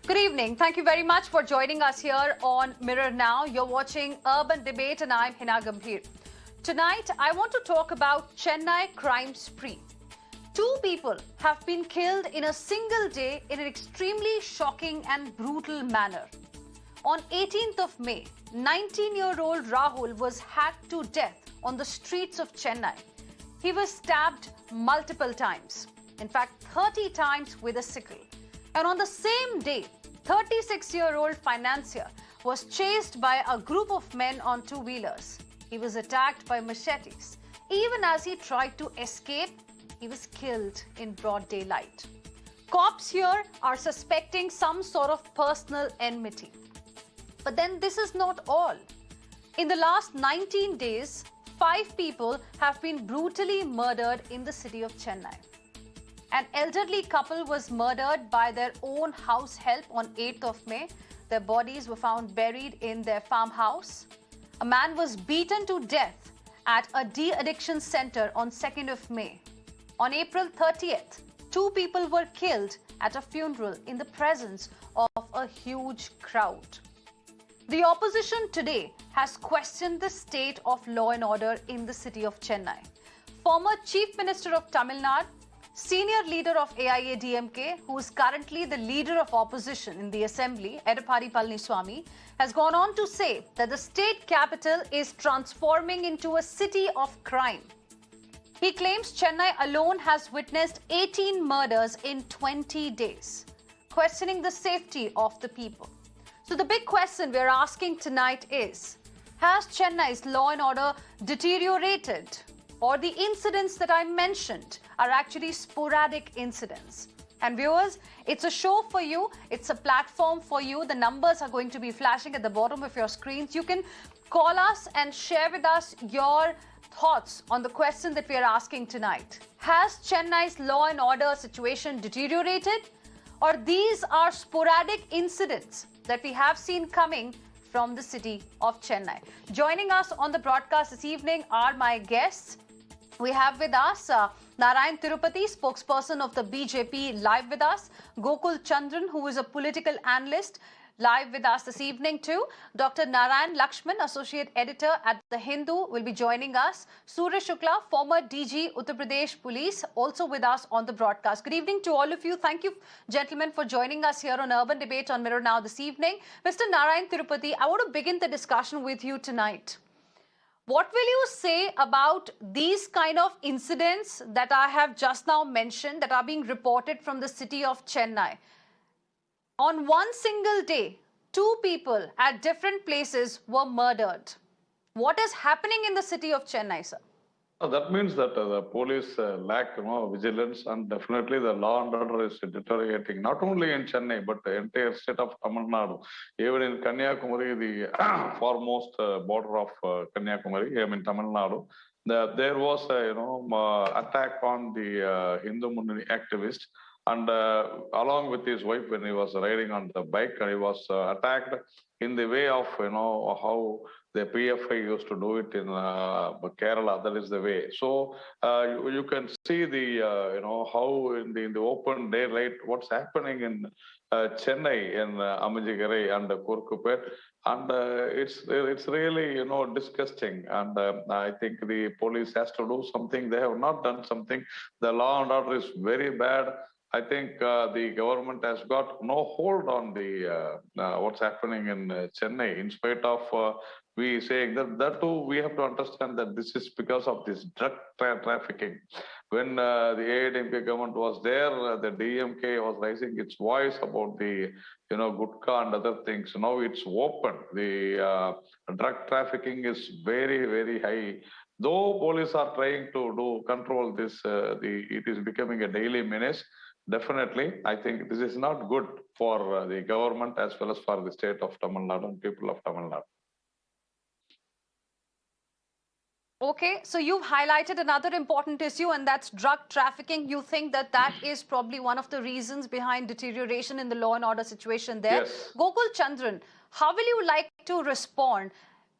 Good evening. Thank you very much for joining us here on Mirror Now. You're watching Urban Debate and I'm Heena Gambhir. Tonight, I want to talk about Chennai crime spree. 2 people have been killed in a single day in an extremely shocking and brutal manner. On 18th of May, 19-year-old Rahul was hacked to death on the streets of Chennai. He was stabbed multiple times, in fact 30 times with a sickle. And on the same day, 36-year-old financier was chased by a group of men on 2-wheelers. He was attacked by machetes. Even as he tried to escape, he was killed in broad daylight. Cops here are suspecting some sort of personal enmity. But then this is not all. In the last 19 days, 5 people have been brutally murdered in the city of Chennai. An elderly couple was murdered by their own house help on 8th of May. Their bodies were found buried in their farmhouse. A man was beaten to death at a de-addiction center on 2nd of May. On April 30th, 2 people were killed at a funeral in the presence of a huge crowd. The opposition today has questioned the state of law and order in the city of Chennai. Former Chief Minister of Tamil Nadu, senior leader of AIADMK, who is currently the leader of opposition in the assembly, Edappadi Palaniswamy, has gone on to say that the state capital is transforming into a city of crime. He claims Chennai alone has witnessed 18 murders in 20 days, questioning the safety of the people. So the big question we're asking tonight is, has Chennai's law and order deteriorated? Or the incidents that I mentioned are actually sporadic incidents? And viewers, it's a show for you. It's a platform for you. The numbers are going to be flashing at the bottom of your screens. You can call us and share with us your thoughts on the question that we are asking tonight. Has Chennai's law and order situation deteriorated? Or these are sporadic incidents that we have seen coming from the city of Chennai? Joining us on the broadcast this evening are my guests. We have with us Narayanan Tirupathy, spokesperson of the BJP, live with us. Gokul Chandran, who is a political analyst, live with us this evening too. Dr. Narayan Lakshman, associate editor at The Hindu, will be joining us. Surya Shukla, former DG Uttar Pradesh Police, also with us on the broadcast. Good evening to all of you. Thank you, gentlemen, for joining us here on Urban Debate on Mirror Now this evening. Mr. Narayan Tirupathy, I want to begin the discussion with you tonight. What will you say about these kind of incidents that I have just now mentioned that are being reported from the city of Chennai? On one single day, 2 people at different places were murdered. What is happening in the city of Chennai, sir? That means that the police lack vigilance, and definitely the law and order is deteriorating, not only in Chennai, but the entire state of Tamil Nadu. Even in Kanyakumari, the foremost border of Kanyakumari, I mean Tamil Nadu, there was a attack on the Hindu Munni activist, and along with his wife, when he was riding on the bike, he was attacked in the way of how the PFI used to do it in Kerala. That is the way. So you can see the how in the open daylight what's happening in Chennai, in Amajigare and Kurkupet, and it's really disgusting. And I think the police has to do something. They have not done something. The law and order is very bad. I think the government has got no hold on the what's happening in Chennai, in spite of we saying that too, we have to understand that this is because of this drug trafficking. When the AIDMK government was there, the DMK was raising its voice about the gutka and other things. Now it's open. The drug trafficking is very, very high. Though police are trying to control this, it is becoming a daily menace. Definitely, I think this is not good for the government as well as for the state of Tamil Nadu and people of Tamil Nadu. Okay, so you've highlighted another important issue, and that's drug trafficking. You think that is probably one of the reasons behind deterioration in the law and order situation there. Yes. Gokul Chandran, how will you like to respond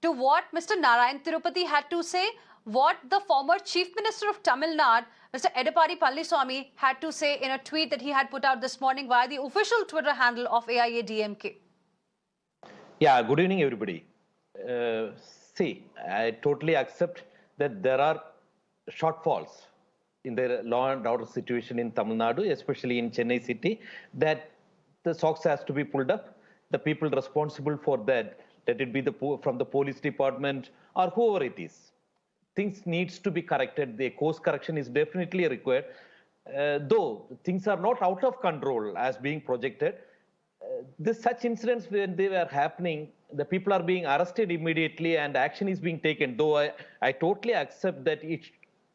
to what Mr. Narayan Tirupathy had to say? what the former Chief Minister of Tamil Nadu, Mr. Edappadi Palniswamy, had to say in a tweet that he had put out this morning via the official Twitter handle of AIADMK. Yeah, good evening, everybody. See, I totally accept that there are shortfalls in the law and order situation in Tamil Nadu, especially in Chennai city, that the socks has to be pulled up. The people responsible for that, let it be from the police department or whoever it is, things needs to be corrected. The course correction is definitely required. Though things are not out of control as being projected, such incidents when they were happening, the people are being arrested immediately and action is being taken. Though I totally accept that it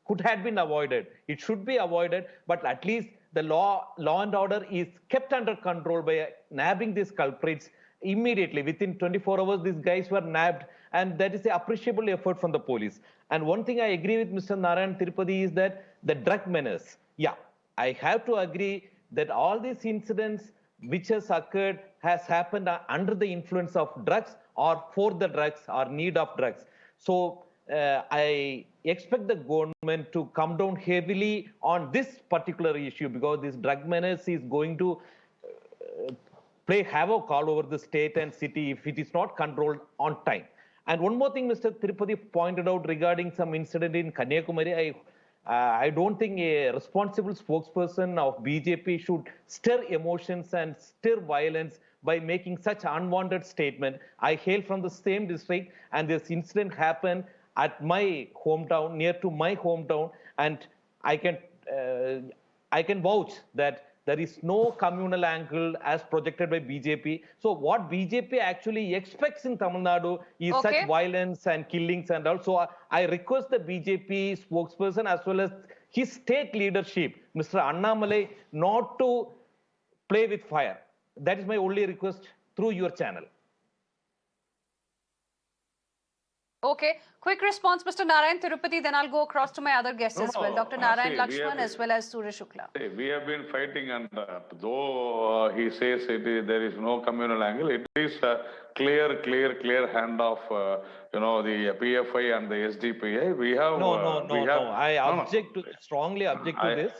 could have been avoided. It should be avoided, but at least the law and order is kept under control by nabbing these culprits immediately. Within 24 hours, these guys were nabbed, and that is an appreciable effort from the police. And one thing I agree with Mr. Narayanan Tirupathy is that the drug menace. Yeah, I have to agree that all these incidents which has occurred has happened under the influence of drugs or for the drugs or need of drugs. So I expect the government to come down heavily on this particular issue, because this drug menace is going to play havoc all over the state and city if it is not controlled on time. And one more thing Mr. Tirupathy pointed out regarding some incident in Kanyakumari, I don't think a responsible spokesperson of BJP should stir emotions and stir violence by making such unwanted statement. I hail from the same district, and this incident happened at my hometown, near to my hometown, and I can vouch that there is no communal angle as projected by BJP. So what BJP actually expects in Tamil Nadu is such violence and killings and also I request the BJP spokesperson as well as his state leadership, Mr. Annamalai, not to play with fire. That is my only request through your channel. Okay, quick response, Mr. Narayan Tirupathy, then I'll go across to my other guests as well, Dr. Narayan Lakshman as well as Surya Shukla. We have been fighting, and though he says there is no communal angle, it is a clear hand of the PFI and the SDPI. We have no. I strongly object to this.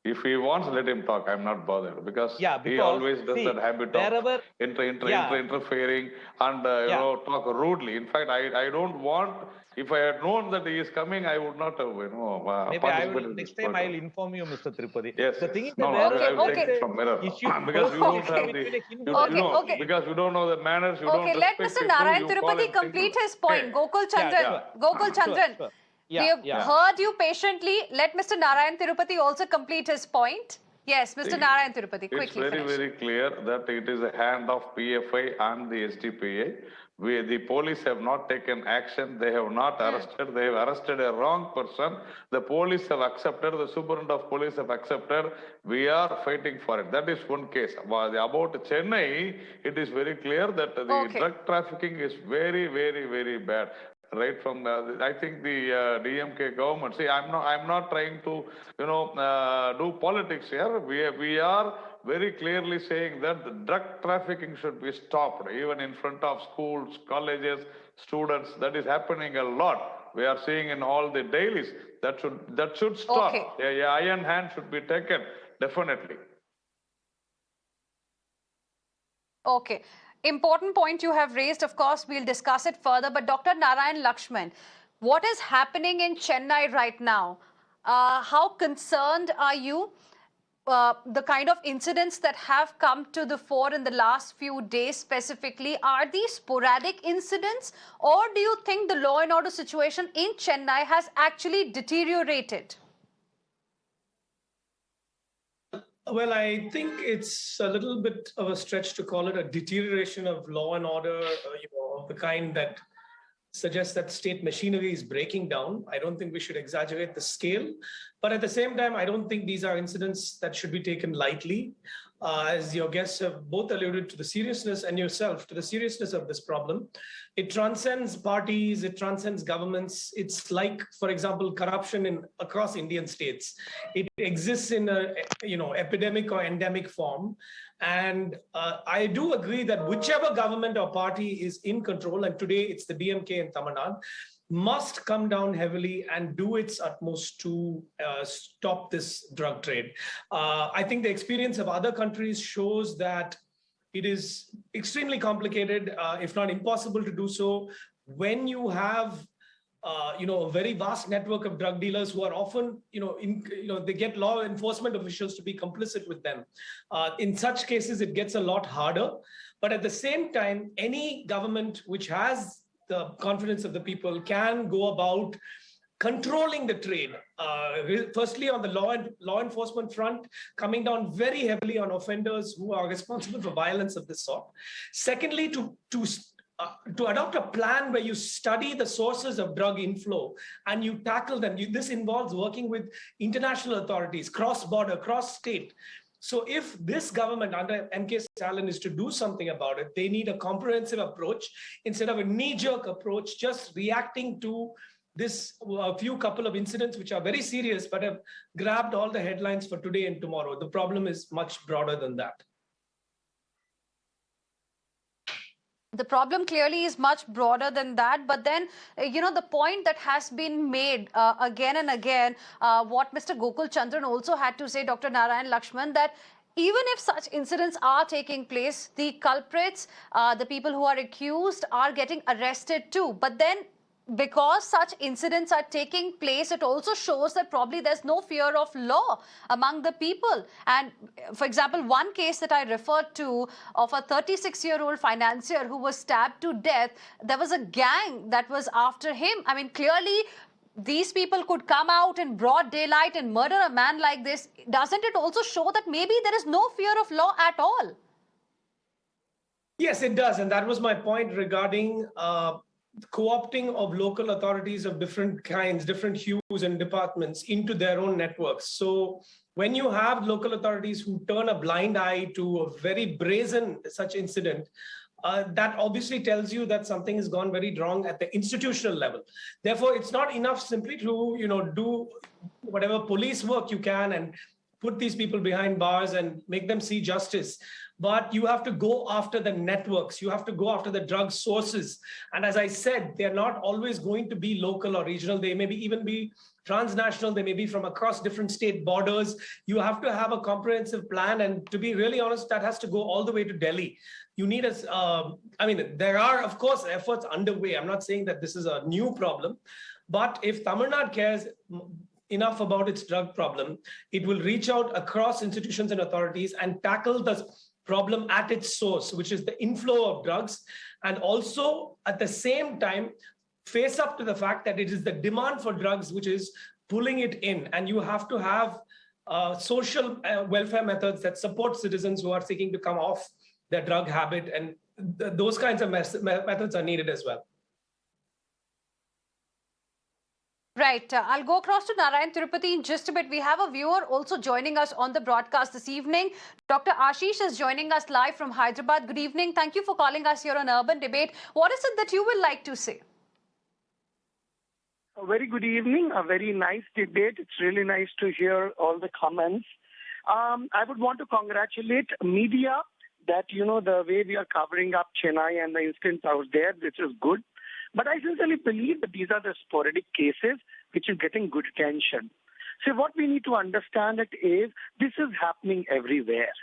If he wants, let him talk. I'm not bothered, because he always does that habit of interfering and talk rudely. In fact, I don't want. If I had known that he is coming, I would not have maybe I will, next time I will inform you, Mr. Tirupathy. Yes. The thing is I will take it from mirror because you don't have the because you don't know the manners. You don't let respect Mr. Narayan Tirupathy complete his point. Gokul Chandran. Sure. We have heard you patiently. Let Mr. Narayan Tirupathy also complete his point. Yes, Mr. Narayan Tirupathy, quickly It's very clear that it is a hand of PFI and the SDPA. The police have not taken action. They have not arrested. They have arrested a wrong person. The police have accepted. The superintendent of police have accepted. We are fighting for it. That is one case. About Chennai, it is very clear that the drug trafficking is very bad. Right from I think the DMK government. See, I'm not trying to do politics here. We are very clearly saying that the drug trafficking should be stopped, even in front of schools, colleges, students. That is happening a lot. We are seeing in all the dailies. That should stop. Okay. Iron hand should be taken, definitely. Okay. Important point you have raised. Of course, we'll discuss it further. But Dr. Narayan Lakshman, what is happening in Chennai right now? How concerned are you? The kind of incidents that have come to the fore in the last few days specifically, are these sporadic incidents, or do you think the law and order situation in Chennai has actually deteriorated? Well, I think it's a little bit of a stretch to call it a deterioration of law and order, of the kind that suggests that state machinery is breaking down. I don't think we should exaggerate the scale. But at the same time, I don't think these are incidents that should be taken lightly. As your guests have both alluded to the seriousness, and yourself, to the seriousness of this problem. It transcends parties, it transcends governments. It's like, for example, corruption across Indian states. It exists in a epidemic or endemic form. And I do agree that whichever government or party is in control, and today it's the DMK in Tamil Nadu, must come down heavily and do its utmost to stop this drug trade. I think the experience of other countries shows that it is extremely complicated, if not impossible to do so, when you have a very vast network of drug dealers who are often, they get law enforcement officials to be complicit with them. In such cases, it gets a lot harder. But at the same time, any government which has the confidence of the people can go about controlling the trade. Firstly, on the law enforcement front, coming down very heavily on offenders who are responsible for violence of this sort. Secondly, to adopt a plan where you study the sources of drug inflow and you tackle them. This involves working with international authorities, cross-border, cross-state. So if this government under M.K. Stalin is to do something about it, they need a comprehensive approach instead of a knee-jerk approach, just reacting to this couple of incidents which are very serious but have grabbed all the headlines for today and tomorrow. The problem is much broader than that. The problem clearly is much broader than that. But then, the point that has been made again and again, what Mr. Gokul Chandran also had to say, Dr. Narayan Lakshman, that even if such incidents are taking place, the culprits, the people who are accused are getting arrested too. But then, because such incidents are taking place, it also shows that probably there's no fear of law among the people. And for example, one case that I referred to of a 36-year-old financier who was stabbed to death, there was a gang that was after him. I mean, clearly, these people could come out in broad daylight and murder a man like this. Doesn't it also show that maybe there is no fear of law at all? Yes, it does. And that was my point regarding co-opting of local authorities of different kinds, different hues and departments into their own networks. So when you have local authorities who turn a blind eye to a very brazen such incident, that obviously tells you that something has gone very wrong at the institutional level. Therefore, it's not enough simply to do whatever police work you can and put these people behind bars and make them see justice. But you have to go after the networks. You have to go after the drug sources. And as I said, they're not always going to be local or regional. They may even be transnational. They may be from across different state borders. You have to have a comprehensive plan. And to be really honest, that has to go all the way to Delhi. You need there are, of course, efforts underway. I'm not saying that this is a new problem. But if Tamil Nadu cares enough about its drug problem, it will reach out across institutions and authorities and tackle the problem at its source, which is the inflow of drugs, and also at the same time face up to the fact that it is the demand for drugs which is pulling it in. And you have to have social welfare methods that support citizens who are seeking to come off their drug habit, and those kinds of methods are needed as well. Right. I'll go across to Narayan Tirupathy in just a bit. We have a viewer also joining us on the broadcast this evening. Dr. Ashish is joining us live from Hyderabad. Good evening. Thank you for calling us here on Urban Debate. What is it that you would like to say? A very good evening. A very nice debate. It's really nice to hear all the comments. I would want to congratulate media that, the way we are covering up Chennai and the incidents out there, which is good. But I sincerely believe that these are the sporadic cases which are getting good attention. So what we need to understand is this is happening everywhere.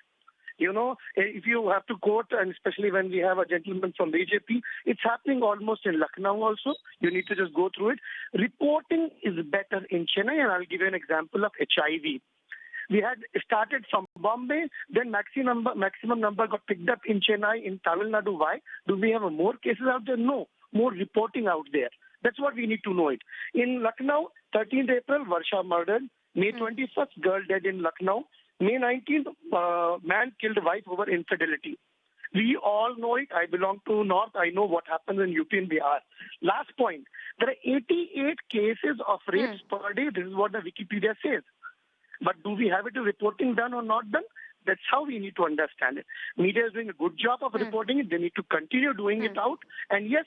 If you have to quote, and especially when we have a gentleman from BJP, it's happening almost in Lucknow also. You need to just go through it. Reporting is better in Chennai, and I'll give you an example of HIV. We had started from Bombay, then maximum number got picked up in Chennai, in Tamil Nadu. Why? Do we have more cases out there? No. More reporting out there. That's what we need to know it. In Lucknow, 13th April, Varsha murdered. May 21st, girl dead in Lucknow. May 19th, man killed wife over infidelity. We all know it. I belong to North. I know what happens in UP and Bihar. Last point. There are 88 cases of rapes per day. This is what the Wikipedia says. But do we have it reporting done or not done? That's how we need to understand it. Media is doing a good job of reporting it. They need to continue doing it out. And yes,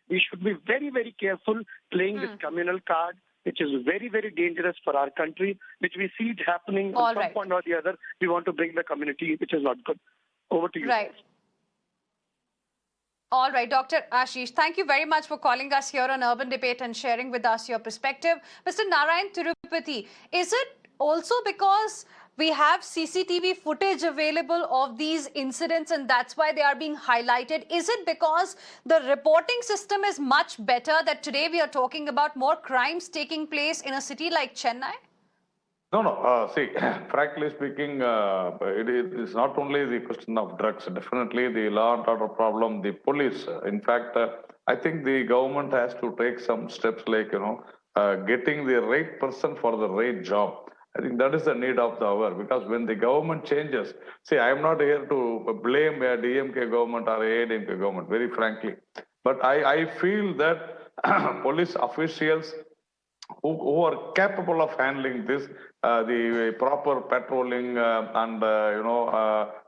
we should be very, very careful playing this communal card, which is very, very dangerous for our country, which we see it happening at some point or the other. We want to bring the community, which is not good. Over to you. Right. All right, Dr. Ashish, thank you very much for calling us here on Urban Debate and sharing with us your perspective. Mr. Narayanan Tirupathy, is it also because we have CCTV footage available of these incidents and that's why they are being highlighted? Is it because the reporting system is much better that today we are talking about more crimes taking place in a city like Chennai? No. See, frankly speaking, it is not only the question of drugs. Definitely, the law and order problem, the police. In fact, I think the government has to take some steps like getting the right person for the right job. I think that is the need of the hour, because when the government changes, see, I am not here to blame a DMK government or a ADMK government, very frankly, but I feel that police officials who are capable of handling this, the proper patrolling and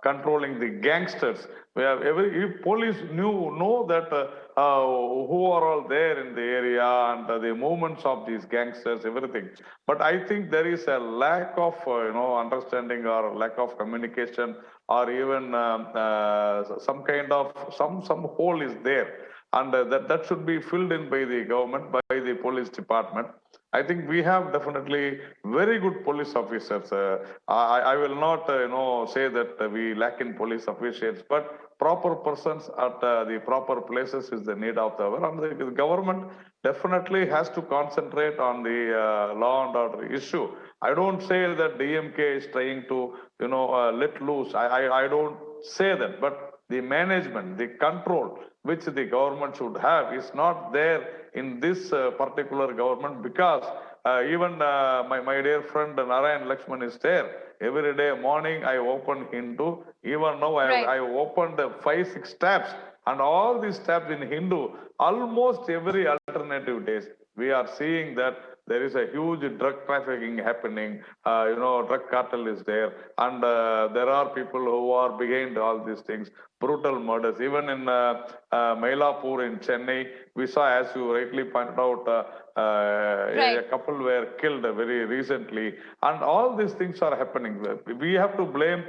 controlling the gangsters. If police know that who are all there in the area and the movements of these gangsters, everything. But I think there is a lack of understanding or lack of communication, or even some kind of some hole is there, and that should be filled in by the government, by the police department. I think we have definitely very good police officers. I will not say that we lack in police officials, but proper persons at the proper places is the need of the hour. And the government definitely has to concentrate on the law and order issue. I don't say that DMK is trying to let loose. I don't say that, but the management, the control which the government should have is not there in this particular government, because even my dear friend Narayan Lakshman is there. Every day morning I open Hindu. Even now I opened 5-6 tabs, and all these tabs in Hindu, almost every alternative days, we are seeing that there is a huge drug trafficking happening, drug cartel is there, and there are people who are behind all these things, brutal murders. Even in Mailapur in Chennai, we saw, as you rightly pointed out, a couple were killed very recently, and all these things are happening. We have to blame,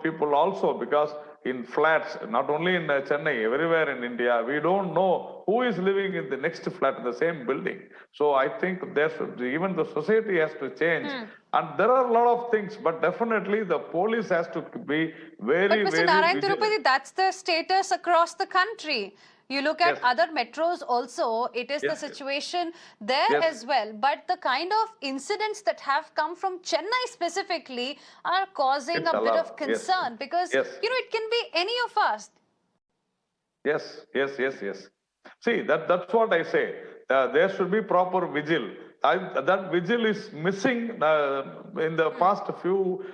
people also, because in flats, not only in Chennai, everywhere in India, we don't know who is living in the next flat in the same building. So I think even the society has to change. And there are a lot of things, but definitely the police has to be very, But Mr. Narayanan Tirupathy, that's the status across the country. You look at other metros also, it is the situation there as well. But the kind of incidents that have come from Chennai specifically are causing a bit of concern, because, it can be any of us. Yes. See, that's what I say. There should be proper vigil. That vigil is missing in the past few,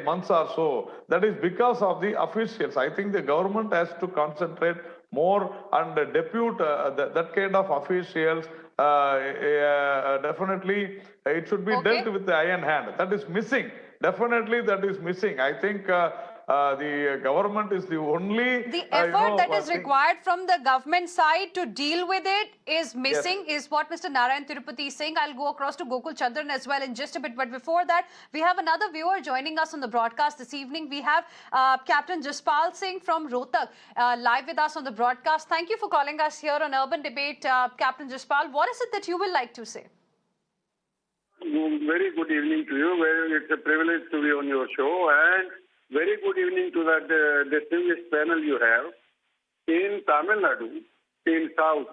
months or so. That is because of the officials. I think the government has to concentrate more and depute that kind of officials. Definitely, it should be dealt with the iron hand. That is missing. Definitely, that is missing. I think the government is the only... The effort that is required from the government side to deal with it is missing, is what Mr. Narayanan Tirupathy is saying. I'll go across to Gokul Chandran as well in just a bit. But before that, we have another viewer joining us on the broadcast this evening. We have Captain Jaspal Singh from Rohtak live with us on the broadcast. Thank you for calling us here on Urban Debate, Captain Jaspal. What is it that you will like to say? Very good evening to you. Well, it's a privilege to be on your show, and very good evening to that distinguished panel you have. In Tamil Nadu, in South,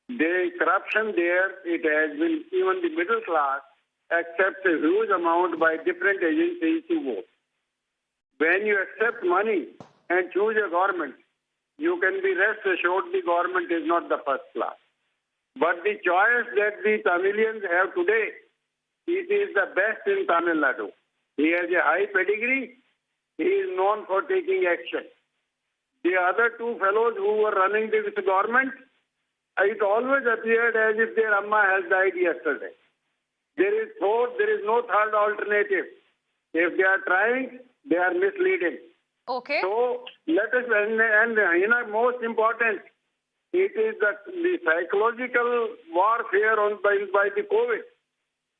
the corruption there, it has been, even the middle class accepts a huge amount by different agencies to vote. When you accept money and choose a government, you can be rest assured the government is not the first class. But the choice that the Tamilians have today, it is the best in Tamil Nadu. He has a high pedigree. He is known for taking action. The other two fellows who were running this government, it always appeared as if their Amma has died yesterday. There is no third alternative. If they are trying, they are misleading. Okay. So let us, and most important, it is the psychological warfare by the COVID,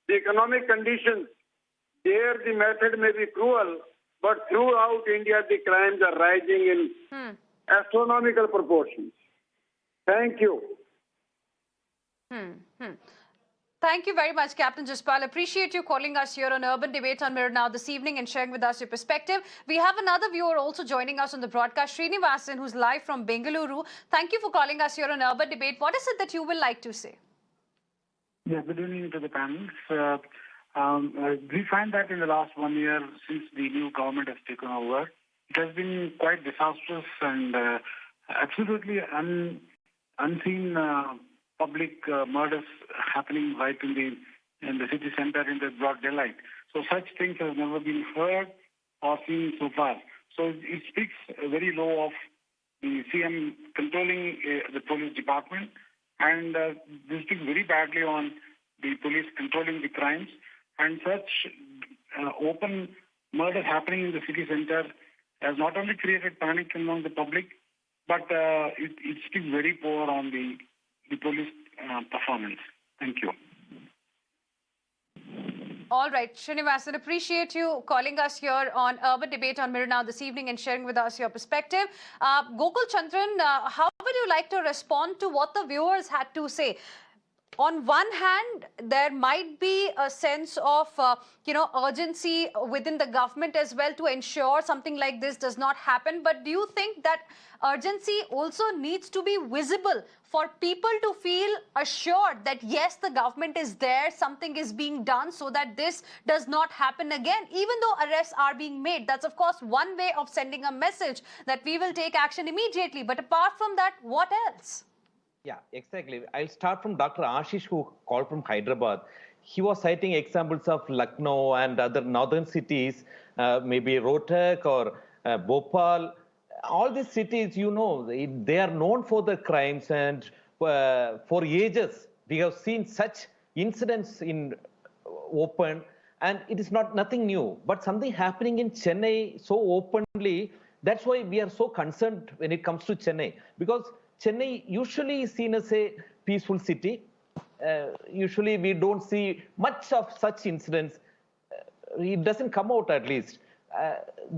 the economic conditions. There the method may be cruel, but throughout India the crimes are rising in astronomical proportions. Thank you. Thank you very much, Captain Jaspal. Appreciate you calling us here on Urban Debate on Mirror Now this evening and sharing with us your perspective. We have another viewer also joining us on the broadcast, Srinivasan, who's live from Bengaluru. Thank you for calling us here on Urban Debate. What is it that you will like to say? Yeah, good evening to the panels. We find that in the last 1 year since the new government has taken over, it has been quite disastrous and absolutely unseen public murders happening right in the city center in the broad daylight. So such things have never been heard or seen so far. So it speaks very low of the CM controlling the police department, and this speaks very badly on the police controlling the crimes, and such open murder happening in the city center has not only created panic among the public, but it speaks very poor on the police performance. Thank you. All right, Srinivasan, appreciate you calling us here on Urban Debate on Mirror Now this evening and sharing with us your perspective. Gokul Chandran, how would you like to respond to what the viewers had to say? On one hand, there might be a sense of, urgency within the government as well to ensure something like this does not happen. But do you think that urgency also needs to be visible for people to feel assured that, yes, the government is there, something is being done so that this does not happen again, even though arrests are being made? That's, of course, one way of sending a message that we will take action immediately. But apart from that, what else? Yeah, exactly. I'll start from Dr. Ashish, who called from Hyderabad. He was citing examples of Lucknow and other northern cities, maybe Rohtak or Bhopal. All these cities, they are known for their crimes, and for ages we have seen such incidents in open, and it is nothing new. But something happening in Chennai so openly, that's why we are so concerned when it comes to Chennai, because Chennai usually is seen as a peaceful city. Usually we don't see much of such incidents. It doesn't come out, at least.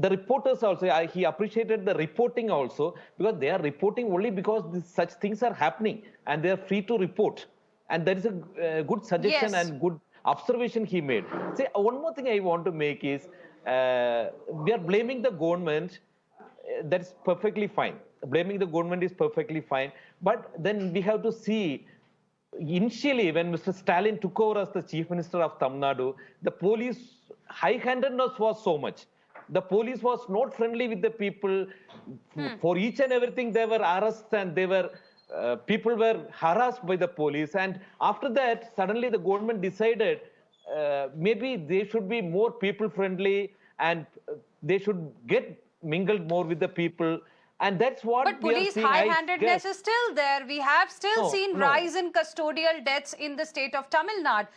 The reporters also, he appreciated the reporting also, because they are reporting only because such things are happening and they are free to report. And that is a good suggestion and good observation he made. See, one more thing I want to make is, we are blaming the government. That's perfectly fine. Blaming the government is perfectly fine. But then we have to see, initially when Mr. Stalin took over as the Chief Minister of Tamil Nadu, the police high-handedness was so much. The police was not friendly with the people. For each and everything, there were arrests and people were harassed by the police. And after that, suddenly the government decided maybe they should be more people-friendly and they should get mingled more with the people. And that's what but police high-handedness is still there. We have still seen rise in custodial deaths in the state of Tamil Nadu.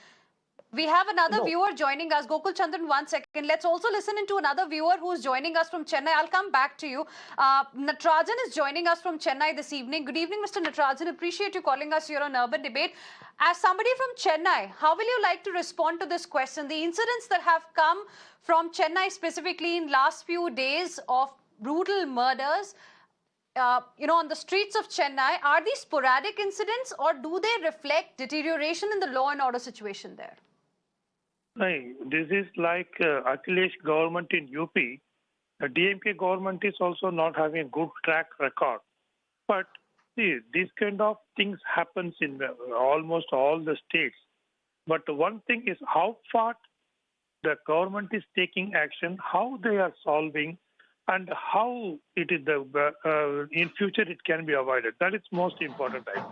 We have another viewer joining us. Gokul Chandran, 1 second. Let's also listen into another viewer who's joining us from Chennai. I'll come back to you. Natarajan is joining us from Chennai this evening. Good evening, Mr. Natarajan. Appreciate you calling us here on Urban Debate. As somebody from Chennai, how will you like to respond to this question? The incidents that have come from Chennai specifically in last few days of brutal murders, on the streets of Chennai, are these sporadic incidents or do they reflect deterioration in the law and order situation there? This is like Akhilesh government in UP. The DMK government is also not having a good track record. But see, these kind of things happens in almost all the states. But one thing is how far the government is taking action, how they are solving, and how it is in future it can be avoided. That is most important, I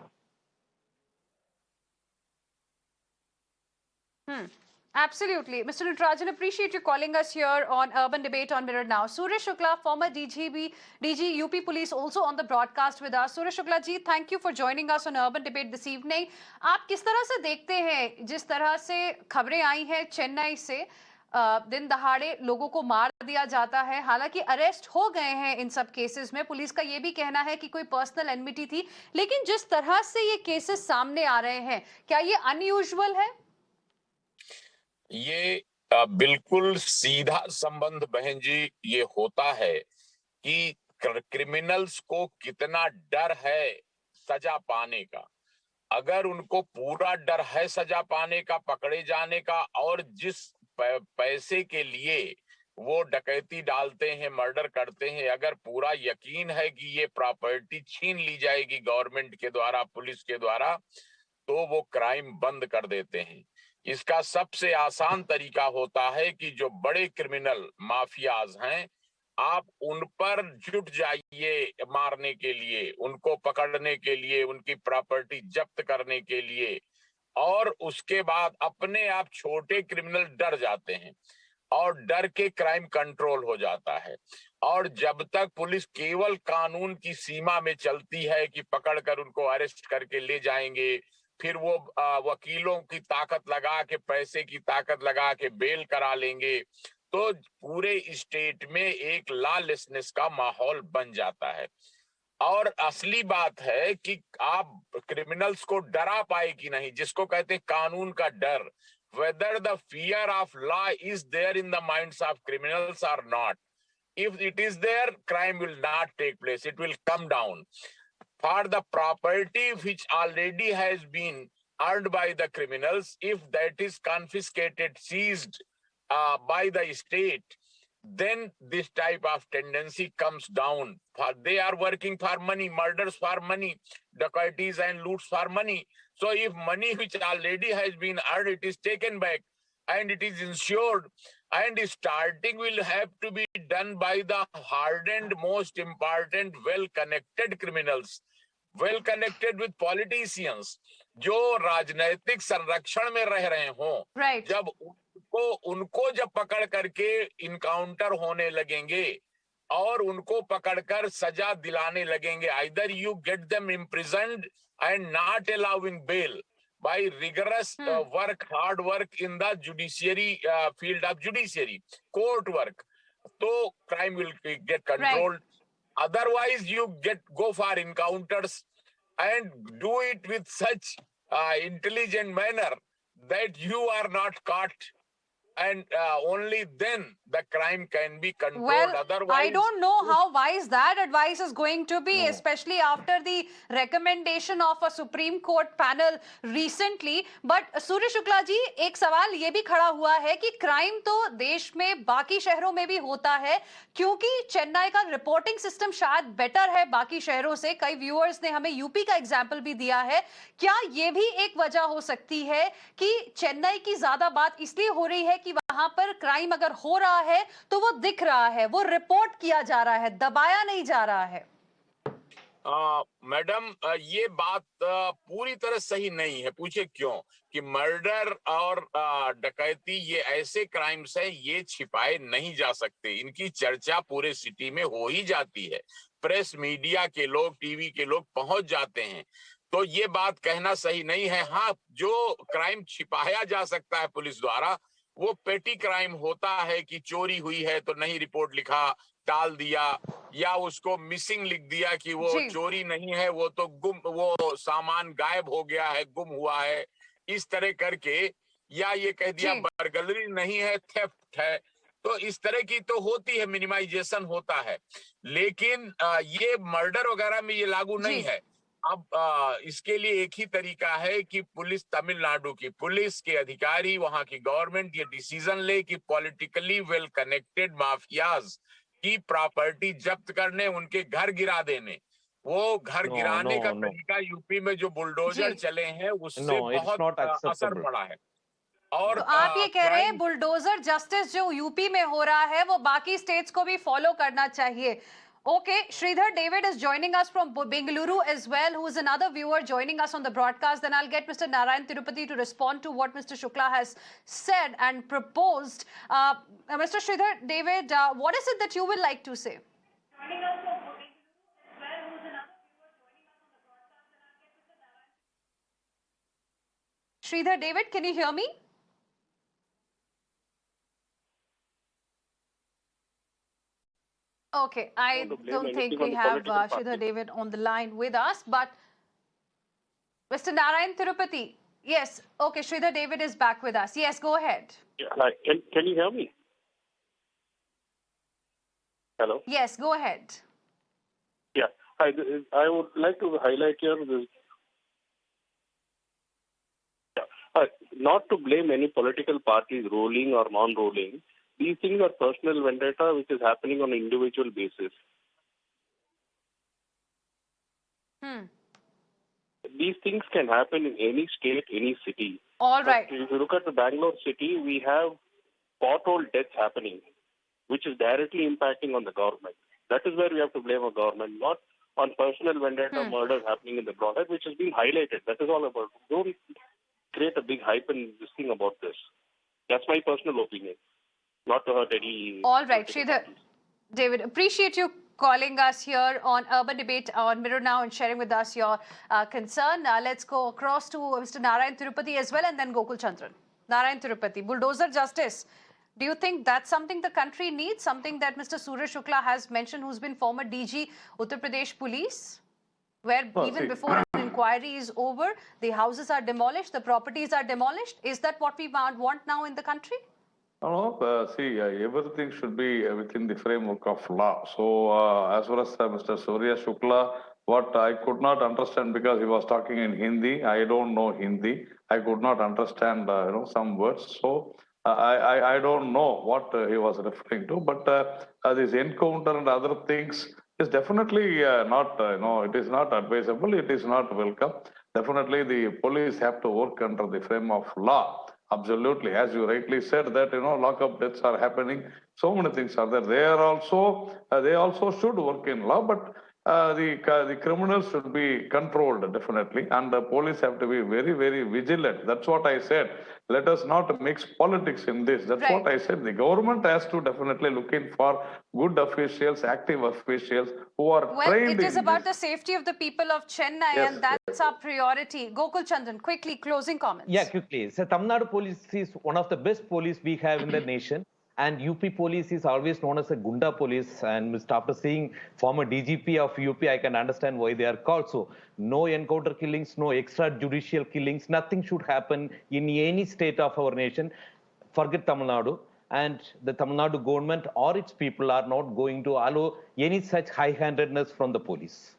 think. Absolutely. Mr. Natarajan, appreciate you calling us here on Urban Debate on Mirror Now. Suresh Shukla, former DG UP Police, also on the broadcast with us. Suresh Shukla ji, thank you for joining us on Urban Debate this evening. आप किस तरह से देखते हैं जिस तरह से खबरें आई हैं चेन्नई से, दिन दहाड़े लोगों को मार दिया जाता है, हालांकि अरेस्ट हो गए हैं इन सब केसेस में, पुलिस का ये भी कहना है कि कोई पर्सनल एनमिटी थी, लेकिन जिस तरह से ये केसेस सामने आ रहे हैं, क्या ये अनयूजुअल है? ये बिल्कुल सीधा संबंध बहन जी ये होता है कि क्रिमिनल्स को कितना डर है सजा पाने का। अगर उनको पूरा डर है सजा पाने का, पकड़े जाने का, और जिस पैसे के लिए वो डकैती डालते हैं, मर्डर करते हैं, अगर पूरा यकीन है कि ये प्रॉपर्टी छीन ली जाएगी गवर्नमेंट के द्वारा, पुलिस के द्वारा, तो वो क्राइम बंद कर देते हैं। इसका सबसे आसान तरीका होता है कि जो बड़े क्रिमिनल माफियाज हैं, आप उन पर जुट जाइए मारने के लिए, उनको पकड़ने के लिए, उनकी प्रॉपर्टी जब्त करने के लिए, और उसके बाद अपने आप छोटे क्रिमिनल डर जाते हैं और डर के क्राइम कंट्रोल हो जाता है। और जब तक पुलिस केवल कानून की सीमा में चलती है कि पकड़कर उनको अरेस्ट करके ले जाएंगे, फिर वो वकीलों की ताकत लगा के, पैसे की ताकत लगा के बेल करा लेंगे, तो पूरे स्टेट में एक लॉलेसनेस का माहौल बन जाता है। और असली बात है कि आप क्रिमिनल्स को डरा पाए कि नहीं, जिसको कहते हैं कानून का डर, whether the fear of law is there in the minds of criminals or not. If it is there, crime will not take place. It will come down. For the property which already has been earned by the criminals, if that is confiscated, seized by the state, then this type of tendency comes down. They are working for money, murders for money, dacoities and loots for money. So if money which already has been earned, it is taken back and it is insured, and starting will have to be done by the hardened, most important, well-connected criminals, well connected with politicians, जो राजनैतिक संरक्षण में रह रहे हों। Right. जब उनको जब पकड़ करके इनकाउंटर होने लगेंगे और उनको पकड़कर सजा दिलाने लगेंगे, either you get them imprisoned and not allowing bail by rigorous work, hard work in the judiciary, field of judiciary, court work, so crime will get controlled. Right. Otherwise, you go for encounters and do it with such intelligent manner that you are not caught, and only then the crime can be controlled. Well, otherwise, I don't know how wise that advice is going to be, especially after the recommendation of a Supreme Court panel recently. But सूर्य शुक्ला जी, एक सवाल ये भी खड़ा हुआ है कि crime तो देश में बाकी शहरों में भी होता है, क्योंकि चेन्नई का रिपोर्टिंग सिस्टम शायद बेटर है बाकी शहरों से। कई व्यूअर्स ने हमें यूपी का एग्जाम्पल भी दिया है। क्या ये भी एक वजह हो सकती है कि चेन्नई की ज्यादा बात इसलिए हो रही है कि वहां पर क्राइम अगर हो रहा है तो वो दिख रहा है, वो रिपोर्ट किया जा रहा है, दबाया नहीं जा रहा है? मैडम, ये बात पूरी तरह सही नहीं है। पूछे क्यों? कि मर्डर और डकैती ये ऐसे क्राइम्स हैं, ये छिपाए नहीं जा सकते। इनकी चर्चा पूरे सिटी में हो ही जाती है, प्रेस मीडिया के लोग, टीवी के लोग पहुंच जाते हैं, तो ये बात कहना सही नहीं है। हाँ, जो क्राइम छिपाया जा सकता है पुलिस द्वारा, वो पेटी क्राइम होता है कि चोरी हुई है तो नहीं रिपोर्ट लिखा, टाल दिया, या उसको मिसिंग लिख दिया कि वो चोरी नहीं है, वो तो गुम, वो सामान गायब हो गया है, गुम हुआ है, इस तरह करके, या ये कह दिया बर्गलरी नहीं है, थेफ्ट है। तो इस तरह की तो होती है, मिनिमाइजेशन होता है, लेकिन ये मर्डर वगैरह में ये लागू नहीं है। अब इसके लिए एक ही तरीका है कि पुलिस, तमिलनाडु की पुलिस के अधिकारी, वहां की गवर्नमेंट ये डिसीजन ले कि पॉलिटिकली वेल कनेक्टेड माफियाज की प्रॉपर्टी जब्त करने, उनके घर गिरा देने। वो घर गिराने का तरीका यूपी में जो बुलडोजर चले हैं उससे बहुत असर पड़ा है। और तो आप ये कह रहे हैं बुलडोजर जस्टिस जो यूपी में हो रहा है वो बाकी स्टेट्स को भी फॉलो करना चाहिए। Okay, Sridhar David is joining us from Bengaluru as well, who is another viewer joining us on the broadcast. Then I'll get Mr. Narayanan Tirupathy to respond to what Mr. Shukla has said and proposed. Mr. Sridhar David, what is it that you would like to say? Sridhar David, can you hear me? Okay, I don't think we have Sridhar David on the line with us, but Mr. Narayanan Tirupathy, yes, okay, Sridhar David is back with us. Yes, go ahead. Yeah, can you hear me? Hello? Yes, go ahead. Yeah, I would like to highlight here this. Not to blame any political parties ruling or non-ruling. These things are personal vendetta which is happening on an individual basis. These things can happen in any state, any city. All right. But if you look at the Bangalore city, we have pothole deaths happening, which is directly impacting on the government. That is where we have to blame our government, not on personal vendetta murders happening in the broader, which has been highlighted. That is all about. Don't create a big hype and this thing about this. That's my personal opinion. Not to hurt any. All right, Sridhar. David, appreciate you calling us here on Urban Debate on Mirror Now and sharing with us your concern. Let's go across to Mr. Narayanan Tirupathy as well and then Gokul Chandran. Narayanan Tirupathy, bulldozer justice. Do you think that's something the country needs? Something that Mr. Surya Shukla has mentioned, who's been former DG Uttar Pradesh Police? Where even before an inquiry is over, the houses are demolished, the properties are demolished. Is that what we want now in the country? No, everything should be within the framework of law. So, as far as Mr. Surya Shukla, what I could not understand because he was talking in Hindi. I don't know Hindi. I could not understand, some words. So, I don't know what he was referring to. But this encounter and other things is definitely not, it is not advisable. It is not welcome. Definitely, the police have to work under the frame of law. Absolutely, as you rightly said that lockup deaths are happening. So many things are there. They also should work in law, but the criminals should be controlled definitely, and the police have to be very, very vigilant. That's what I said. Let us not mix politics in this. That's what I said. The government has to definitely look in for good officials, active officials who are trained. Well, it is about the safety of the people of Chennai, and that's our priority. Gokul Chandran, quickly, closing comments. Yeah, quickly. So, Tamil Nadu police is one of the best police we have in the nation. And UP police is always known as a Gunda police. And after seeing former DGP of UP, I can understand why they are called. So, no encounter killings, no extrajudicial killings, nothing should happen in any state of our nation. Forget Tamil Nadu. And the Tamil Nadu government or its people are not going to allow any such high-handedness from the police.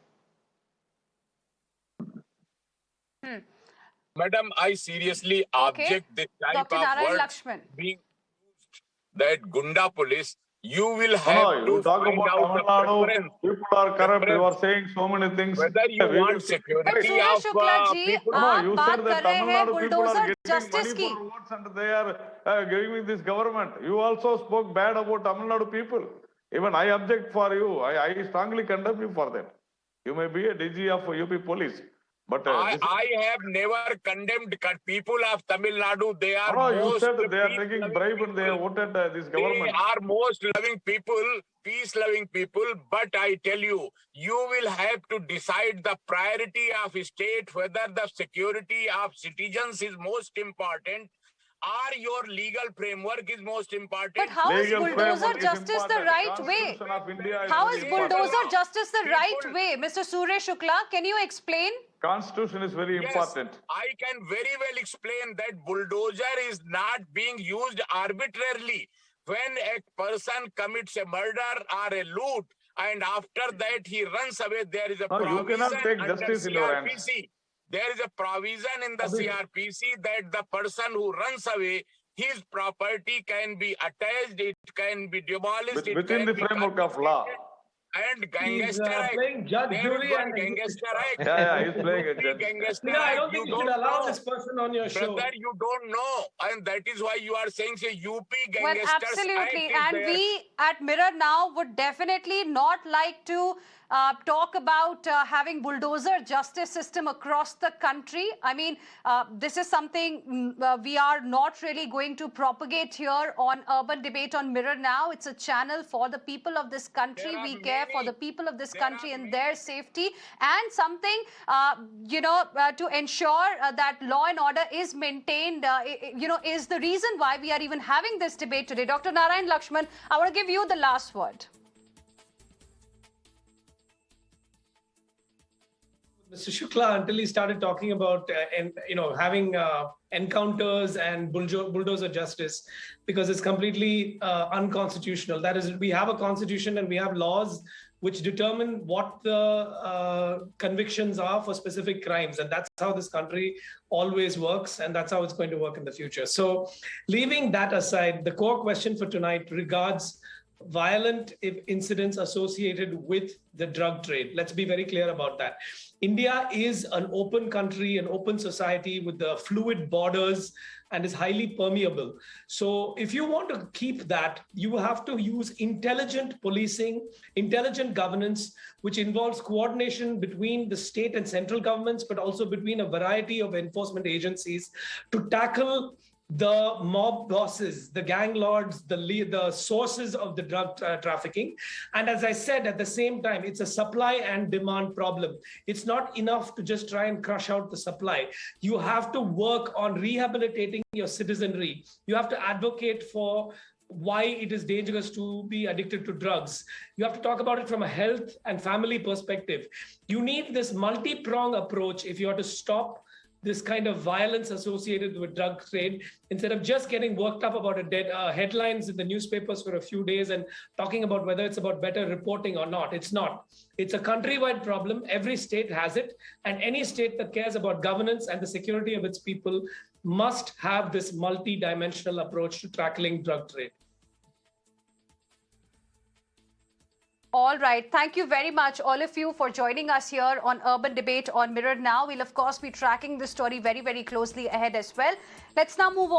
Madam, I seriously object this type Dr. of Narayan word Lakshman. being used, that Gunda police. You will have you to talk find about out the Tamil Nadu, preference. people are corrupt. You are saying so many things. Whether you want security Surya of Shukla ji, people. No, you said that Tamil Nadu people are bulldozer getting justice money ki. for votes and they are giving this government. You also spoke bad about Tamil Nadu people. Even I object for you. I strongly condemn you for that. You may be a DG of UP police. But I have never condemned people of Tamil Nadu. They are you most said they are taking bribe and they have voted this government. They are most loving people, peace-loving people. But I tell you, you will have to decide the priority of state, whether the security of citizens is most important or your legal framework is most important. But how is bulldozer justice the right way? How is bulldozer justice the right way? Mr. Surya Shukla, can you explain? Constitution is very important. I can very well explain that bulldozer is not being used arbitrarily. When a person commits a murder or a loot and after that he runs away, there is a provision you cannot take under justice in your hands. CRPC. There is a provision in the CRPC that the person who runs away, his property can be attached, it can be demolished. Within the framework of law. And Gangster Act. Playing judge, jury, and Gangster Act. He's playing a judge. I don't think you should allow this person on your show. Brother, you don't know. And that is why you are saying, say, UP Gangsters Well, absolutely. And we at Mirror Now would definitely not like to talk about having bulldozer justice system across the country. I mean, this is something we are not really going to propagate here on Urban Debate on Mirror Now. It's a channel for the people of this country. We care for the people of this country and their safety, and something, to ensure that law and order is maintained, is the reason why we are even having this debate today. Dr. Narayan Lakshman, I want to give you the last word. Mr. Shukla, until he started talking about having encounters and bulldozer justice, because it's completely unconstitutional. That is, we have a constitution and we have laws which determine what the convictions are for specific crimes. And that's how this country always works, and that's how it's going to work in the future. So leaving that aside, the core question for tonight regards violent incidents associated with the drug trade. Let's be very clear about that. India is an open country, an open society with the fluid borders, and is highly permeable. So if you want to keep that, you have to use intelligent policing, intelligent governance, which involves coordination between the state and central governments, but also between a variety of enforcement agencies to tackle the mob bosses, the gang lords, the sources of the drug trafficking. And as I said, at the same time, it's a supply and demand problem. It's not enough to just try and crush out the supply. You have to work on rehabilitating your citizenry. You have to advocate for why it is dangerous to be addicted to drugs. You have to talk about it from a health and family perspective. You need this multi-pronged approach if you are to stop this kind of violence associated with drug trade, instead of just getting worked up about headlines in the newspapers for a few days and talking about whether it's about better reporting or not. It's not. It's a countrywide problem. Every state has it. And any state that cares about governance and the security of its people must have this multi-dimensional approach to tackling drug trade. All right. Thank you very much, all of you, for joining us here on Urban Debate on Mirror Now. We'll, of course, be tracking this story very, very closely ahead as well. Let's now move on.